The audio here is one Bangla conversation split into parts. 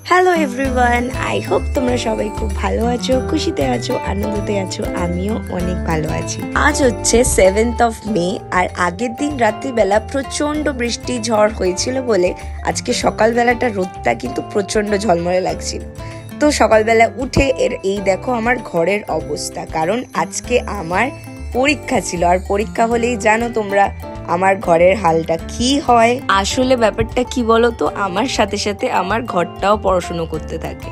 হ্যালো এভরিওয়ান, আই হোপ তোমরা সবাই খুব ভালো আছো, খুশিতে আছো, আনন্দতে আছো। আমিও অনেক ভালো আছি। আজ হচ্ছে 7th of May, আর আগের দিন রাত্রিবেলা প্রচন্ড বৃষ্টি ঝড় হয়েছিল বলে আজকে সকালবেলাটা রোদটা কিন্তু প্রচন্ড ঝলমলে লাগছিল। তো সকালবেলা উঠে এই দেখো আমার ঘরের অবস্থা, কারণ আজকে আমার পরীক্ষা ছিল। আর পরীক্ষা হলেই জানো তোমরা আমার ঘরের হালটা কি হয়। আসলে ব্যাপারটা কি বলো তো, আমার সাথে সাথে আমার ঘরটাও পড়াশুনো করতে থাকে।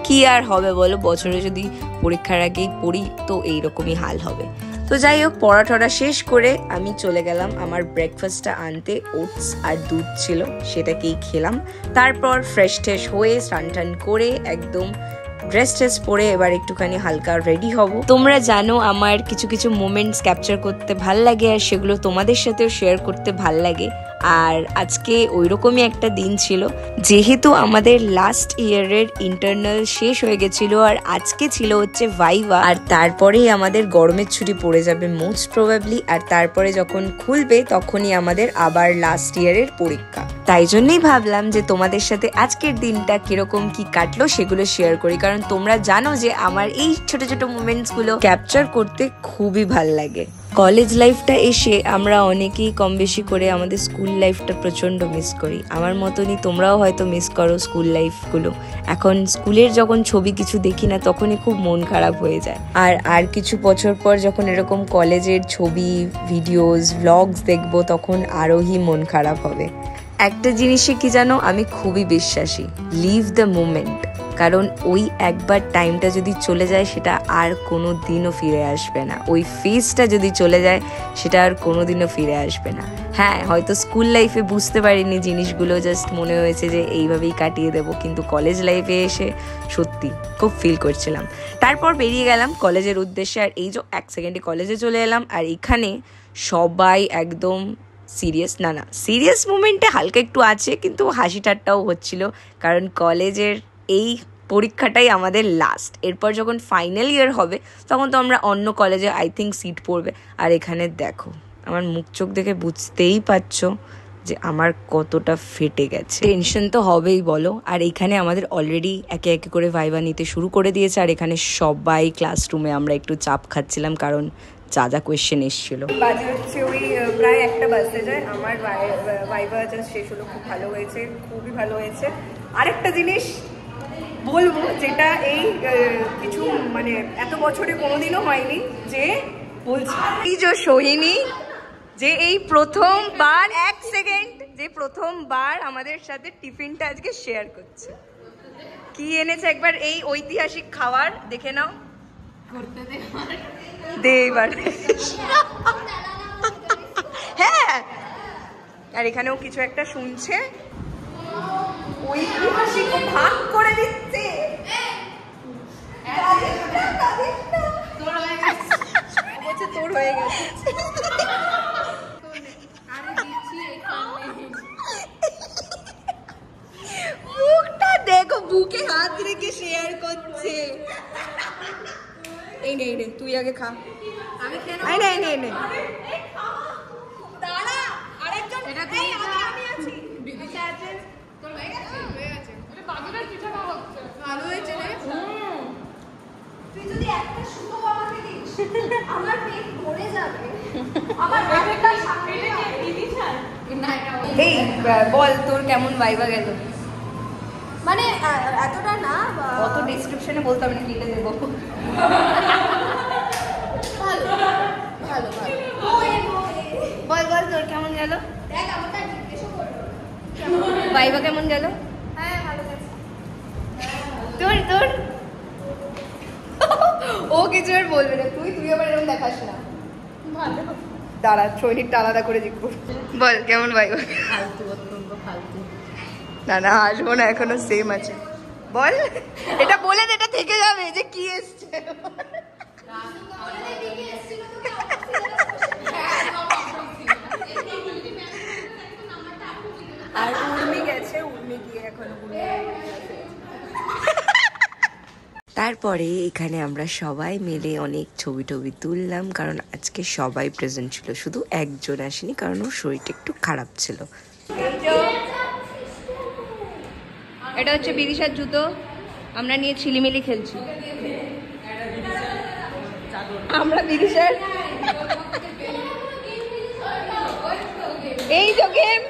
কি আর হবে বলো, বছরে যদি পরীক্ষার আগেই পড়ি তো এইরকমই হাল হবে। তো যাই হোক, পড়াঠড়া শেষ করে আমি চলে গেলাম আমার ব্রেকফাস্টটা আনতে। ওটস আর দুধ ছিল, সেটাকেই খেলাম। তারপর ফ্রেশ ট্রেশ হয়ে স্নান টান করে একদম ড্রেস ট্রেস পরে এবার একটুখানি হালকা রেডি হব। তোমরা জানো আমার কিছু কিছু মোমেন্টস ক্যাপচার করতে ভাল লাগে, আর সেগুলো তোমাদের সাথেও শেয়ার করতে ভাল লাগে। আর আজকে ওইরকমই একটা দিন ছিল, যেহেতু আমাদের লাস্ট ইয়ারের ইন্টারনাল শেষ হয়ে গেছিল, আর আজকে ছিল হচ্ছে ভাইভা। আর তারপরেই আমাদের গরমের ছুটি পড়ে যাবে মোস্ট প্রবাবলি, আর তারপরে যখন খুলবে তখনই আমাদের আবার লাস্ট ইয়ারের পরীক্ষা। তাই জন্যই ভাবলাম যে তোমাদের সাথে আজকের দিনটা কিরকম কি কাটলো সেগুলো শেয়ার করি, কারণ তোমরা জানো যে আমার এই ছোট ছোট মোমেন্টস গুলো ক্যাপচার করতে খুবই ভাল লাগে। কলেজ লাইফটা এসে আমরা অনেকেই কম বেশি করে আমাদের স্কুল লাইফটা প্রচন্ড মিস করি। আমার মতনই তোমরাও হয়তো মিস করো স্কুল লাইফগুলো। এখন স্কুলের যখন ছবি কিছু দেখি না তখনই খুব মন খারাপ হয়ে যায়। আর কিছু বছর পর যখন এরকম কলেজের ছবি, ভিডিওস, ভ্লগস দেখবো তখন আরোই মন খারাপ হবে। একটা জিনিসে কি জানো, আমি খুবই বিশ্বাসী, লিভ দ্য মোমেন্ট। কারণ ওই একবার টাইমটা যদি চলে যায় সেটা আর কোনো দিনও ফিরে আসবে না। ওই ফেজটা যদি চলে যায় সেটা আর কোনো দিনও ফিরে আসবে না। হ্যাঁ, হয়তো স্কুল লাইফে বুঝতে পারিনি জিনিসগুলো, জাস্ট মনে হয়েছে যে এইভাবেই কাটিয়ে দেবো, কিন্তু কলেজ লাইফে এসে সত্যি খুব ফিল করছিলাম। তারপর বেরিয়ে গেলাম কলেজের উদ্দেশ্যে, আর এই যে 1 সেকেন্ডে কলেজে চলে এলাম। আর এখানে সবাই একদম সিরিয়াস, না সিরিয়াস মোমেন্টে হালকা একটু আছে, কিন্তু হাসি ঠাট্টাও হচ্ছিল, কারণ কলেজের এই পরীক্ষাটাই আমাদের লাস্ট। এরপর যখন ফাইনাল ইয়ার হবে তখন তো আমরা অন্য কলেজে আই থিঙ্ক সিট পড়বে। আর এখানে দেখো আমার মুখ চোখ দেখে বুঝতেই পারছো যে আমার কতটা ফেটে গেছে। টেনশন তো হবেই বলো। আর এখানে আমাদের অলরেডি একে একে করে ভাইভা নিতে শুরু করে দিয়েছে, আর এখানে সবাই ক্লাসরুমে আমরা একটু চাপ খাচ্ছিলাম, কারণ যা কোয়েশ্চেন এসেছিল। বাজে হচ্ছে ওই প্রায় 1টা বাজতে যায়। আমার ভাইভা জাস্ট শেষ হলো, খুব ভালো হয়েছে, খুবই ভালো হয়েছে। আরেকটা জিনিস বলবো, যেটা এই কিছু মানে এত বছরে কোনোদিনও হয়নি, যে বলছি এই যে সোহিনী, যে এই প্রথমবার 1 সেকেন্ড, যে প্রথমবার আমাদের সাথে টিফিনটা আজকে শেয়ার করছে। কি এনেছে একবার এই ঐতিহাসিক খাবার দেখে নাও। দে এবার। হ্যাঁ, আর এখানেও কিছু একটা শুনছে, ঐতিহাসিক ভাগ করে দিচ্ছে। তোর হয়ে গেছে। মুখটা দেখো, বুকে হাত রেখে শেয়ার করছে। এই নে তুই আগে খা। আমি খেয়ে নে। দাঁড়া, আরেকজন। আমি আছি। বিদিশা আছে। তোর হয়ে গেছে? হয়ে গেছে। এটা বাদুড়ের পিঠা খাওয়া হচ্ছে। ভালো হয়েছে রে। তুই যদি একটা শুধু আমাকে দিস, আমার পেট ভরে যাবে। আমার আরেকটা সামনে বিদিশা। না, এই বল তোর কেমন ভাইবা গেল? মানে এতটা না, অত ডেসক্রিপশনে বলতে হবে না, লিখে দেবো। ভালো বল তোর কেমন গেল? দেখ আমারটা জিজ্ঞেস করো, ভাইবা কেমন গেল? হ্যাঁ ভালো গেছে। তোর ও কিছু আর বলবে না, তুই আবার এরকম দেখাস না। ভালো, দাঁড়া শৈলীরটা আলাদা করে জিজ্ঞেস। বল কেমন ভাইবা? ফালতু। না আসবো না, এখনো সেম আছে। বল, এটা বলে এটা থেকে যাবে যে কি এসছে। আর উর্মি গেছে, উর্মি গিয়ে এখন তারপরে এখানে আমরা সবাই মিলে অনেক ছবি টবি তুললাম, কারণ আজকে সবাই প্রেজেন্ট ছিল, শুধু একজন আসেনি কারণ ওর শরীরটা একটু খারাপ ছিল। এটা হচ্ছে বিদিশার জুতো, আমরা নিয়ে ছিলিমিলি খেলছি। আমরা বিদিশার এই তো গেম।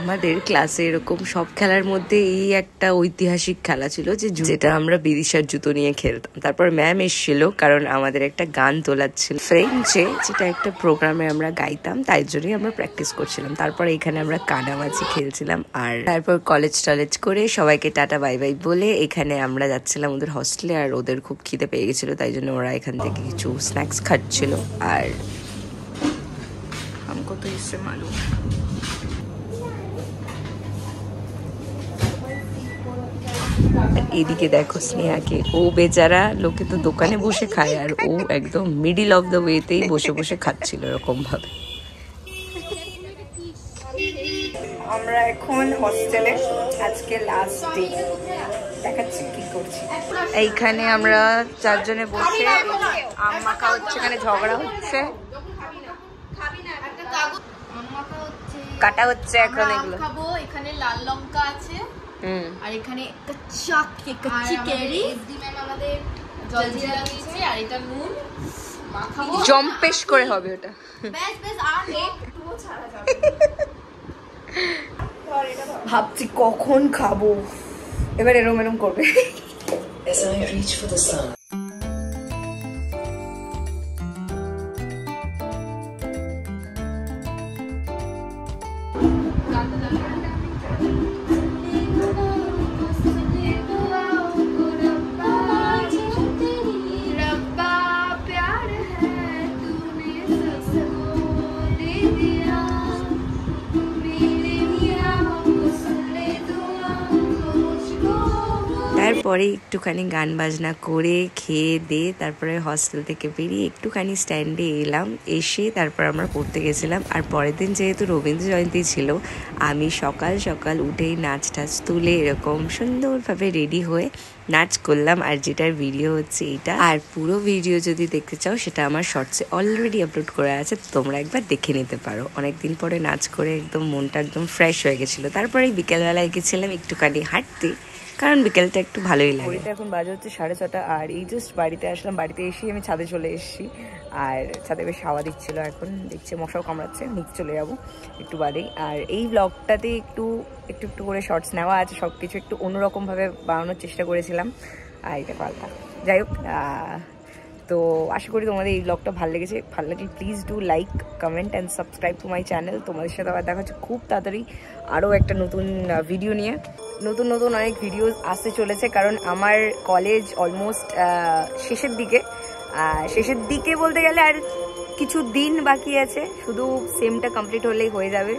আমাদের ক্লাসে এরকম সব খেলার মধ্যে এই একটা ঐতিহাসিক খেলা ছিল যেটা আমরা বিদিশার জুতো নিয়ে খেলতাম। তারপর ম্যাম এসেছিল কারণ আমাদের একটা গান তোলার ছিল ফ্রেঞ্চে, যেটা একটা প্রোগ্রামে আমরা গাইতাম, তাই জন্যই আমরা প্র্যাকটিস করছিলাম। তারপর এখানে আমরা কানামাছি খেলছিলাম, আর তারপর কলেজ টলেজ করে সবাইকে টাটা বাই বাই বলে এখানে আমরা যাচ্ছিলাম ওদের হস্টেলে। আর ওদের খুব খিদে পেয়ে গেছিল, তাই জন্য ওরা এখান থেকে কিছু স্ন্যাক্স খাচ্ছিল। আর हमको तो इससे मालूम है। এদিকে দেখো স্নেহাকে, ও বেচারা লোকে তো দোকানে বসে খায় আর ও একদম মিডিল অফ দ্য ওয়েতেই বসে বসে খাচ্ছিল এরকম ভাবে। আমরা এখন হস্টেলে, আজকে লাস্ট ডে, দেখাচ্ছি কি করছি। এইখানে আমরা চারজনে বসে আম মাখা হচ্ছে, এখানে ঝগড়া হচ্ছে, কাটা হচ্ছে এখন এগুলো। খাবো, এখানে লাল লঙ্কা আছে, আর এখানে কাচ্চি কেরি, এসডি ম্যাম আমাদের জলজিরা দিয়েছে, আর এটা নুন মাখাবো, জম্পেশ করে হবে ওটা। বেশ বেশ, আর একটু ছাড়া যাবে। ভাবছি কখন খাবো, এবার এরম এরম করবে। As I reach for the sun. তারপরে একটুখানি গান বাজনা করে খেয়ে দিয়ে তারপরে হস্টেল থেকে বেরিয়ে একটুখানি স্ট্যান্ডে এলাম, এসে তারপর আমরা পড়তে গেছিলাম। আর পরের দিন যেহেতু রবীন্দ্র জয়ন্তী ছিল, আমি সকাল সকাল উঠেই নাচ টাচ তুলে এরকম সুন্দরভাবে রেডি হয়ে নাচ করলাম। আর যেটার ভিডিও হচ্ছে এটা, আর পুরো ভিডিও যদি দেখতে চাও সেটা আমার শর্টসে অলরেডি আপলোড করা আছে, তোমরা একবার দেখে নিতে পারো। অনেকদিন পরে নাচ করে একদম মনটা একদম ফ্রেশ হয়ে গেছিলো। তারপরে বিকেলবেলায় গেছিলাম একটুখানি হাঁটতে, কারণ বিকেলটা একটু ভালোই লাগে। ঘড়িতে এখন বাজে হচ্ছে 6:30, আর এই জাস্ট বাড়িতে আসলাম। বাড়িতে এসেই আমি ছাদে চলে এসেছি, আর ছাদে বেশ হাওয়া দিচ্ছিল, এখন দেখছে মশাও কামড়াচ্ছে, নিচে চলে যাবো একটু বাদেই। আর এই ব্লগটাতে একটু একটু একটু করে শর্টস নেওয়া আছে, সব কিছু একটু অন্যরকমভাবে বানানোর চেষ্টা করেছিলাম, আর এটা পাল্টা। যাই হোক, তো আশা করি তোমাদের এই ব্লগটা ভালো লেগেছে। ভালো লাগলে please do like, comment and subscribe to my channel. তোমাদের সাথে আবার দেখা হচ্ছে খুব তাড়াতাড়ি আরও একটা নতুন ভিডিও নিয়ে। নতুন নতুন অনেক ভিডিওস আসতে চলেছে, কারণ আমার কলেজ অলমোস্ট শেষের দিকে বলতে গেলে আর কিছু দিন বাকি আছে, শুধু সেমটা কমপ্লিট হলেই হয়ে যাবে।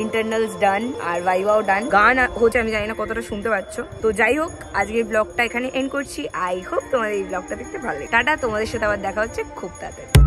ইন্টারনালস ডান আর ভাইভাও ডান। গান হচ্ছে, আমি জানি না কতটা শুনতে পাচ্ছ। তো যাই হোক, আজকের ব্লগটা এখানে এন্ড করছি। আই হোপ তোমাদের এই ব্লগটা দেখতে ভালো লাগে। টাটা, তোমাদের সাথে আবার দেখা হচ্ছে খুব তাড়াতাড়ি।